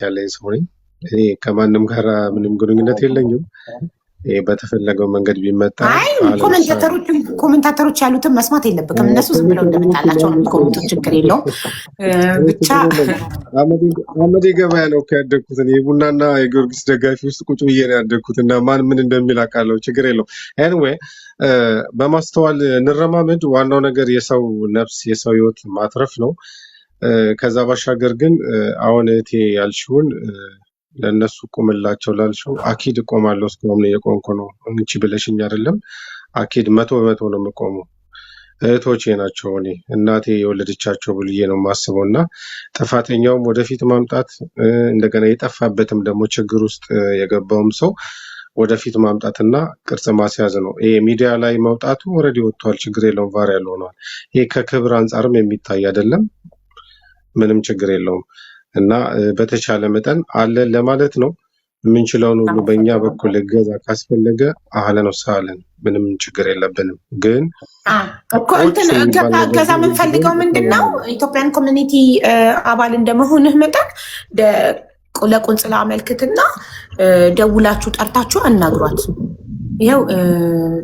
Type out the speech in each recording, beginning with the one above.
ያለኝ ሰው ነኝ። እኔ ከማንም ጋር ምንም ግንኙነት የለኝም። በተፈለገው መንገድ ቢመጣ አይ ኮሜንታተሮች ያሉትን መስማት የለብክም። እነሱ ዝም ብለው እንደመጣላቸው ነው የሚኮሜንቱት። ችግር የለውም። ብቻ አመዴ ገበያ ነው ያደግኩት። የቡናና የጊዮርጊስ ደጋፊ ውስጥ ቁጭ ብዬ ነው ያደግኩት እና ማን ምን እንደሚል አውቃለሁ። ችግር የለውም። ኤኒዌይ በማስተዋል እንረማመድ። ዋናው ነገር የሰው ነፍስ የሰው ህይወት ማትረፍ ነው። ከዛ ባሻገር ግን አሁን እህቴ ያልሽውን ለነሱ ቁምላቸው ላልሽው አኪድ እቆማለሁ። እስካሁን የቆምኩ ነው እንጂ ብለሽኝ አይደለም። አኪድ 100% ነው የምቆመው። እህቶቼ ናቸው። እኔ እናቴ የወለደቻቸው ብዬ ነው የማስበው እና ጥፋተኛውም ወደፊት ማምጣት እንደገና የጠፋበትም ደግሞ ችግር ውስጥ የገባውም ሰው ወደፊት ማምጣትና ቅርጽ ማስያዝ ነው። ይሄ ሚዲያ ላይ መውጣቱ ኦልሬዲ ወጥቷል። ችግር የለውም። ቫይራል ሆኗል። ይሄ ከክብር አንጻርም የሚታይ አይደለም። ምንም ችግር የለውም እና በተቻለ መጠን አለን ለማለት ነው። የምንችለውን ሁሉ በእኛ በኩል እገዛ ካስፈለገ አህለን ወሰህለን፣ ምንም ችግር የለብንም። ግን እገዛ የምንፈልገው ምንድነው ኢትዮጵያን ኮሚኒቲ አባል እንደመሆንህ መጠን ለቆንጽላ አመልክትና ደውላችሁ ጠርታችሁ አናግሯት። ይኸው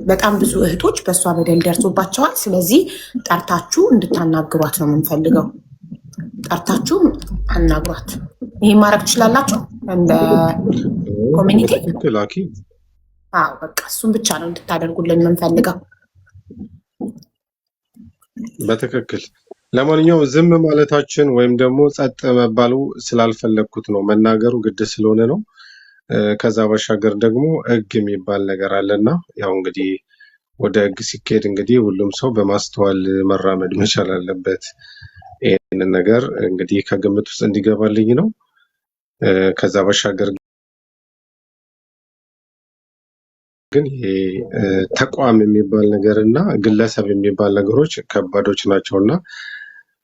በጣም ብዙ እህቶች በእሷ በደል ደርሶባቸዋል። ስለዚህ ጠርታችሁ እንድታናግሯት ነው የምንፈልገው። ጠርታችሁ አናግሯት። ይህ ማድረግ ትችላላችሁ እንደ ኮሚኒቲ። በቃ እሱን ብቻ ነው እንድታደርጉልን የምንፈልገው። በትክክል። ለማንኛውም ዝም ማለታችን ወይም ደግሞ ጸጥ መባሉ ስላልፈለግኩት ነው፣ መናገሩ ግድ ስለሆነ ነው። ከዛ ባሻገር ደግሞ ህግ የሚባል ነገር አለና ያው እንግዲህ ወደ ህግ ሲካሄድ እንግዲህ ሁሉም ሰው በማስተዋል መራመድ መቻል አለበት። ይህንን ነገር እንግዲህ ከግምት ውስጥ እንዲገባልኝ ነው። ከዛ ባሻገር ግን ይሄ ተቋም የሚባል ነገር እና ግለሰብ የሚባል ነገሮች ከባዶች ናቸውና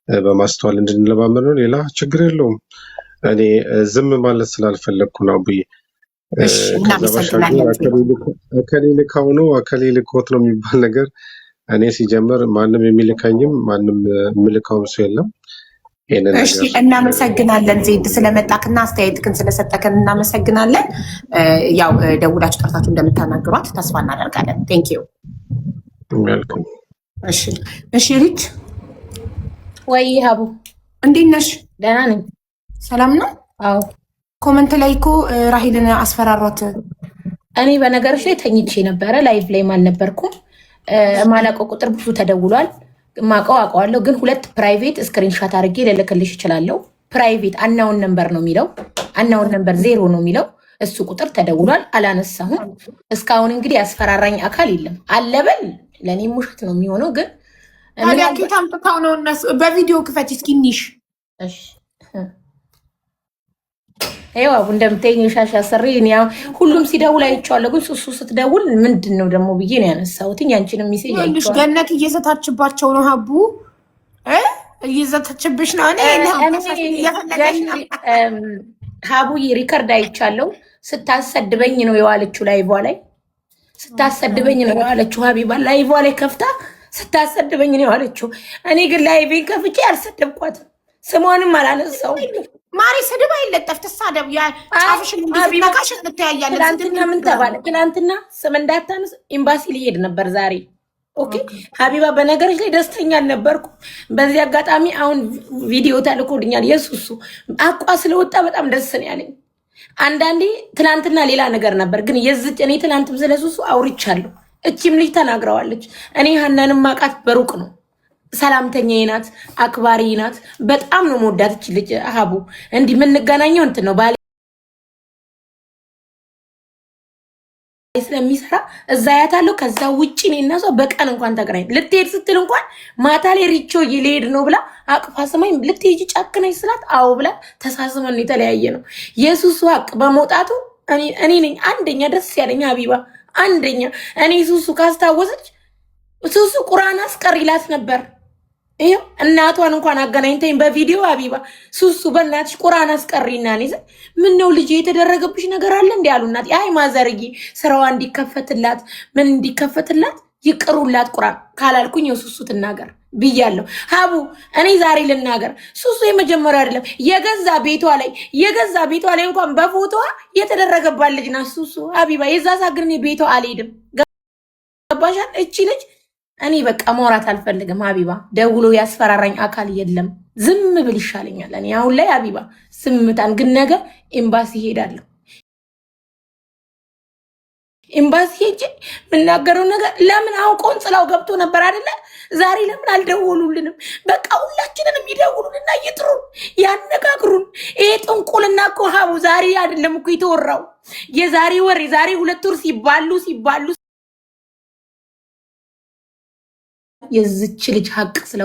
በማስተዋል እንድንለማመድ ነው። ሌላ ችግር የለውም። እኔ ዝም ማለት ስላልፈለግኩ ነው ብዬ ከዛ ባሻገር አከሌ ልካው ነው አከሌ ልኮት ነው የሚባል ነገር እኔ ሲጀምር ማንም የሚልካኝም ማንም የምልካውም ሰው የለም። እሺ፣ እናመሰግናለን ዜድ ስለመጣክና አስተያየትክን ስለሰጠከን እናመሰግናለን። ያው ደውላችሁ ጠርታችሁ እንደምታናግሯት ተስፋ እናደርጋለን። ቴንክ ዩ። እሺ ሪች ወይ ሀቡ እንዴት ነሽ? ደህና ነኝ። ሰላም ነው? አዎ። ኮመንት ላይ እኮ ራሂልን አስፈራሯት። እኔ በነገሮች ላይ ተኝቼ ነበረ፣ ላይቭ ላይ አልነበርኩም። ማላውቀው ቁጥር ብዙ ተደውሏል። ማውቀው አውቀዋለሁ፣ ግን 2 ፕራይቬት ስክሪንሻት አድርጌ ልልክልሽ እችላለሁ። ፕራይቬት አናውን ነምበር ነው የሚለው፣ አናውን ነምበር 0 ነው የሚለው። እሱ ቁጥር ተደውሏል፣ አላነሳሁም። እስካሁን እንግዲህ ያስፈራራኝ አካል የለም። አለበል ለእኔም ውሸት ነው የሚሆነው። ግን ታምጥታው ነው እነሱ በቪዲዮ ክፈች እስኪኒሽ። ይኸው አቡ እንደምታይኝ ሻሽ አሰሪ ያው ሁሉም ሲደውል አይቼዋለሁ። ግን ሱሱ ስትደውል ምንድን ነው ደግሞ ብዬ ነው ያነሳሁት። ያንቺንም ሚሴጅ አይቼዋለሁ። ገነት እየዘታችባቸው ነው ሀቡ እየዘታችብሽ ነው። ሀቡ ሪከርድ አይቻለሁ። ስታሰድበኝ ነው የዋለችው ላይቫ ላይ ስታሰድበኝ ነው የዋለችው። ሀቢባ ላይቫ ላይ ከፍታ ስታሰድበኝ ነው የዋለችው። እኔ ግን ላይቬን ከፍቼ አልሰደብኳትም፣ ስሟንም አላነሳው። ማሪ ስድብ አይለጠፍ ተሳደብ ጫፍሽን እንዲነካሽ እንተያያለን። ትናንትና ምን ተባለ? ትናንትና ስም እንዳታነስ ኤምባሲ ሊሄድ ነበር ዛሬ። ኦኬ ሀቢባ በነገሮች ላይ ደስተኛ አልነበርኩ። በዚህ አጋጣሚ አሁን ቪዲዮ ተልኮልኛል። የሱሱ አቋ ስለወጣ በጣም ደስ ነው ያለኝ። አንዳንዴ ትናንትና ሌላ ነገር ነበር፣ ግን የዝጭ እኔ ትናንትም ስለሱሱ አውርቻለሁ። እቺም ልጅ ተናግረዋለች። እኔ ሀናንም ማቃት በሩቅ ነው። ሰላምተኛዬ ናት፣ አክባሪ ናት። በጣም ነው መወዳት እቺ ልጅ ሀቡ። እንዲህ የምንገናኘው እንትን ነው ባሌ ስለሚሰራ እዛ ያታለው። ከዛ ውጪ እኔ እና እሷ በቀን እንኳን ተገናኝ ልትሄድ ስትል እንኳን ማታ ላይ ሪቾ ሊሄድ ነው ብላ አቅፋ ስማኝ ልትሄጂ ጫክነሽ ስላት አዎ ብላ ተሳስመን የተለያየ ነው። የሱሱ ሀቅ በመውጣቱ እኔ ነኝ አንደኛ ደስ ያለኝ ሀቢባ አንደኛ። እኔ ሱሱ ካስታወሰች ሱሱ ቁርአን አስቀር ይላት ነበር። ይሄው እናቷን እንኳን አገናኝተኝ በቪዲዮ ሀቢባ ሱሱ በእናትሽ ቁርአን አስቀሪና ነኝ። ምን ነው ልጅ የተደረገብሽ ነገር አለ እንዴ አሉ እናት። አይ ማዘርጊ ስራዋ እንዲከፈትላት ምን እንዲከፈትላት ይቅሩላት ቁርአን ካላልኩኝ የሱሱ ትናገር ብያለሁ። ሀቡ እኔ ዛሬ ልናገር፣ ሱሱ የመጀመሪያ አይደለም። የገዛ ቤቷ ላይ እንኳን በፎቶዋ የተደረገባት ልጅ ናት ሱሱ ሀቢባ። የዛ ሳግር እኔ ቤቷ አልሄድም። ገባሻል? እቺ ልጅ እኔ በቃ ማውራት አልፈልግም። ሀቢባ ደውሎ ያስፈራራኝ አካል የለም። ዝም ብል ይሻለኛል። እኔ አሁን ላይ ሀቢባ ስምታን ግን ነገ ኤምባሲ ሄዳለሁ። ኤምባሲ ሄጄ የምናገረው ነገር ለምን አሁን ቆንጽላው ገብቶ ነበር አይደለ? ዛሬ ለምን አልደወሉልንም? በቃ ሁላችንንም ይደውሉንና ይጥሩን፣ ያነጋግሩን። ይሄ ጥንቁልና እኮ ሀቡ ዛሬ አይደለም እኮ የተወራው። የዛሬ ወር የዛሬ 2 ወር ሲባሉ የዝች ልጅ ሀቅ ስለ